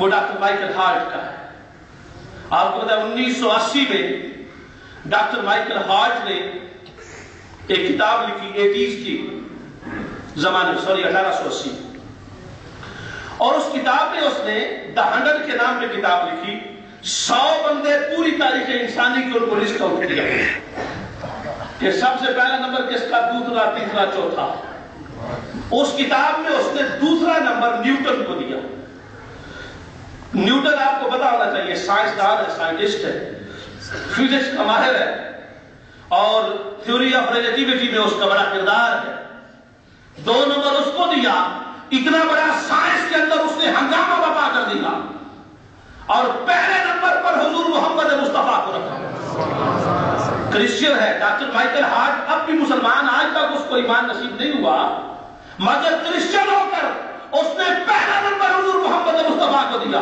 وہ doctor Michael Hart کا ہے۔ آپ کو پتا ہے 1980 میں ڈاکٹر مائیکل ہارٹ نے ایک کتاب لکھی 80s کی زمانے 1880، اور اس کتاب میں اس نے دا 100 کے نام پہ کتاب لکھی۔ 100 بندے پوری تاریخ انسانی کی ان کو لسٹ آؤٹ کیا کہ سب سے پہلا نمبر کس کا، دوسرا، تیسرا، چوتھا۔ اس کتاب میں اس نے دوسرا نمبر نیوٹن کو دیا۔ نیوٹن آپ کو پتا ہونا چاہیے سائنسدان ہے، سائنٹسٹ ہے، فزکس کا ماہر ہے، اور تھیوری آف ریلیٹیوٹی میں اس کا بڑا کردار ہے۔ 2 نمبر اس کو دیا۔ اتنا بڑا سائنس کے اندر اس نے ہنگامہ برپا کر دیا، اور پہلے نمبر پر حضور محمد مصطفیٰ کو رکھا۔ کرسچین ہے ڈاکٹر مائیکل ہارٹ، اب بھی مسلمان، آج تک اس کو ایمان نصیب نہیں ہوا، مگر کرسچین ہو کر اس نے پہلا نمبر حضور محمد مصطفیٰ کو دیا۔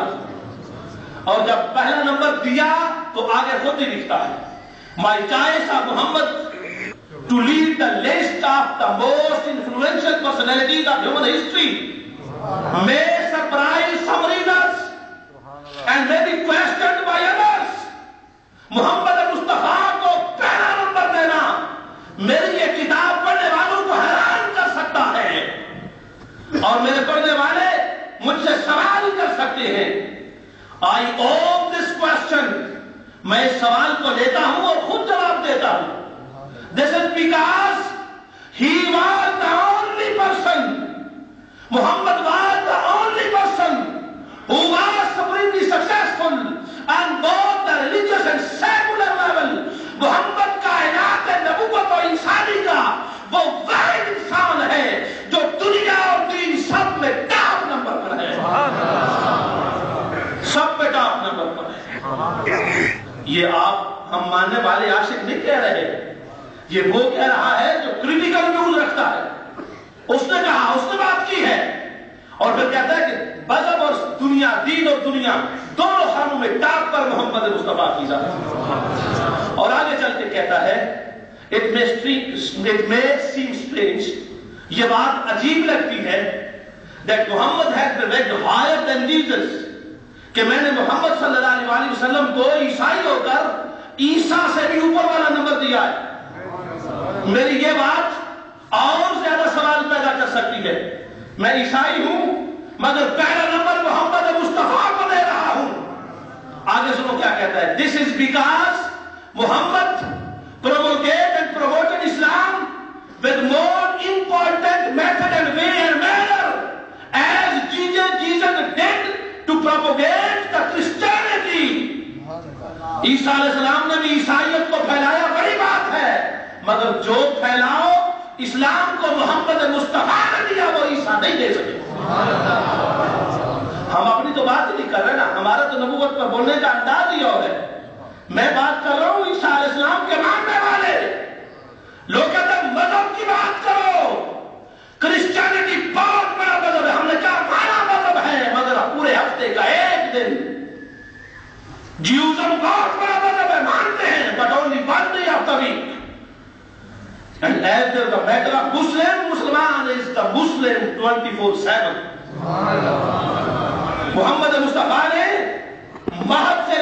اور جب پہلا نمبر دیا تو آگے خود ہی لکھتا ہے My choice of Muhammad to lead the list of the most influential personalities of human history may surprise some readers and may be questioned by others۔ محمد مصطفیٰ کو پہلا نمبر دینا میری یہ کتاب پڑھنے والوں کو حیران کر سکتا ہے، اور میرے پڑھنے والے مجھ سے سوال کر سکتے ہیں۔ I own this question، میں اس سوال کو لیتا ہوں اور خود جواب دیتا ہوں۔ This is because he was the only person، Muhammad was the only person who was supremely successful on both the religious and secular level۔ محمد کائنات نبوت و انسانی کا وہ واحد انسان ہے جو دنیا اور دین سب میں ٹاپ نمبر پر ہے، سب میں ٹاپ نمبر پر ہے۔ یہ آپ ہم ماننے والے عاشق نہیں کہہ رہے، یہ وہ کہہ رہا ہے جو کریٹیکل ویوز رکھتا ہے۔ اس نے کہا، اس نے بات کی ہے، اور پھر کہتا ہے کہ مذہب اور دنیا، دین اور دنیا دونوں خانوں میں ٹاپ پر محمد مصطفیٰ کی ذات۔ اور آگے چل کے کہتا ہے it may seem strange، یہ بات عجیب لگتی ہے that Muhammad had been ranked higher than Jesus، کہ میں نے محمد صلی اللہ علیہ وسلم کو عیسائی ہو کر عیسیٰ سے بھی اوپر والا نمبر دیا ہے۔ میری یہ بات اور زیادہ سوال پیدا کر سکتی ہے۔ میں عیسائی ہوں مگر پہلا نمبر محمد مصطفیٰ کو دے رہا ہوں۔ آگے سنو کیا کہتا ہے۔ This is because Muhammad promulgated and promoted Islam with more important method and way and manner as Jesus did to propagate the Christianity۔ عیسیٰ علیہ السلام نے بھی عیسائیت کو پھیلایا، بڑی بات ہے، مگر جو پھیلاؤ اسلام کو محمد مصطفیٰ نے دیا وہ عیسیٰ نہیں دے سکے۔ ہم اپنی تو بات نہیں کر رہے نا، ہمارا تو نبوت پر بولنے کا انداز ہی اور ہے۔ میں بات کر رہا ہوں عیسیٰ علیہ السلام کے ماننے والے لوگ کہتے ہیں مذہب کی بات کرو، کرسچینٹی بہت بڑا مذہب ہے۔ ہم نے کہا ہمارا مذہب ہے مگر پورے ہفتے کا ایک دن۔ جیوزم بہت بڑا مذہب ہے، مانتے ہیں، but only one day of the week۔ And as there is a matter of Muslim, مسلمان is the Muslim 24/7۔ محمد مصطفیٰ نے مہد سے